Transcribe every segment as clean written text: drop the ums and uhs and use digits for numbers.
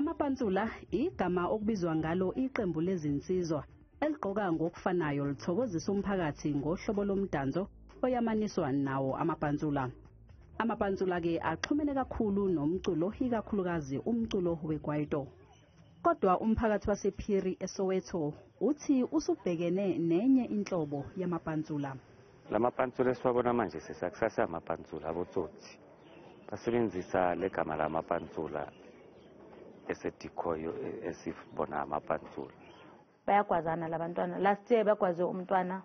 Amapantsula igama okubizwa ngalo iqembu lezinsizwa eligqoka ngokufanayo lithokozisa umphakathi ngohlobo lomdanso oyamaniswa nawo amapantsula. Amapantsula-ke axhumene kakhulu nomculo, ikakhulukazi umculo wekwaito. Kodwa umphakathi wasePhiri eSoweto uthi usubhekene nenye inhlobo yamapantsula. Lamapantsula esiwabona manje sesakusasa amapantsula abotsotsi. Basebenzisa legama lamapantsula esedikhoyo esibona amapantsula. Bayagwazana labantwana. Last year bagwaze umntwana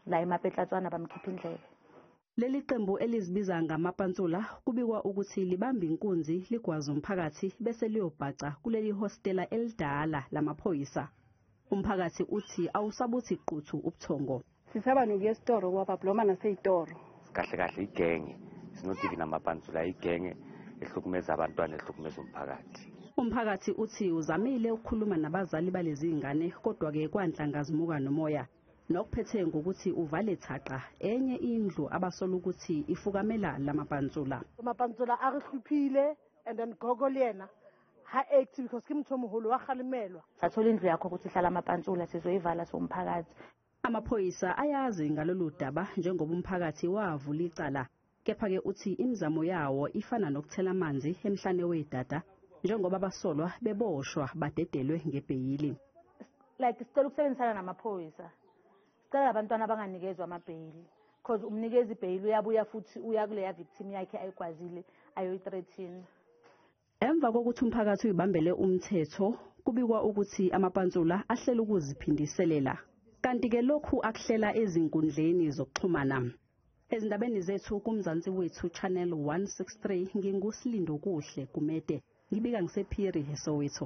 la eMapetlatswana bamkhipha indlebe. Leli qembu elizibiza ngamapantsula kubikwa ukuthi libamba inkunzi ligwaza umphakathi bese liyobhaca kuleli hostela elidala lamaphoyisa. Umphakathi uthi awusabuthi quthu ubuthongo. Sisaba nokuya esitoro kwababloma naseyitoro. Kahle kahle igenge sinotivi namapantsula igenge ehlukumeza abantwana ehlukumeza umphakathi. Umphakathi uthi uzamile ukukhuluma nabazali balezi ingane kodwa-ke kwanhlangazimuka nomoya. Nokuphethe ngokuthi uvale thaqa enye indlu abasola ukuthi ifukamela lamapantsula. Amapantsula a re hluphile and then gogo le yena ha active because ke motho moholo wa khalimelwa. Sathola indlu yakho ukuthi ihlala amapantsula sizoyivala somphakathi. Amaphoyisa ayazi ngalolu daba njengoba umphakathi wavula icala. Kepha-ke uthi imizamo yawo ifana nokuthela amanzi emhlane wedada njengoba abasolwa beboshwa badedelwe ngebheyili. Like sicela ukusebenzisana namaphoyisa. Sicela abantwana abanganikezwa amabheyili because umnikeza ibheyili uyabuya futhi uya kuleya victim yakhe ayigwazile ayoyi-13. Emva kokuthi umphakathi uyibambele umthetho kubikwa ukuthi amapantsula ahlela ukuziphindiselela. Kanti-ke lokhu akuhlela ezinkundleni zokuxhumana. Ezindabeni zethu kumzansi wethu Channel 163 ngingusilindo kuhle kumede ngibika ngisePhiri eSoweto.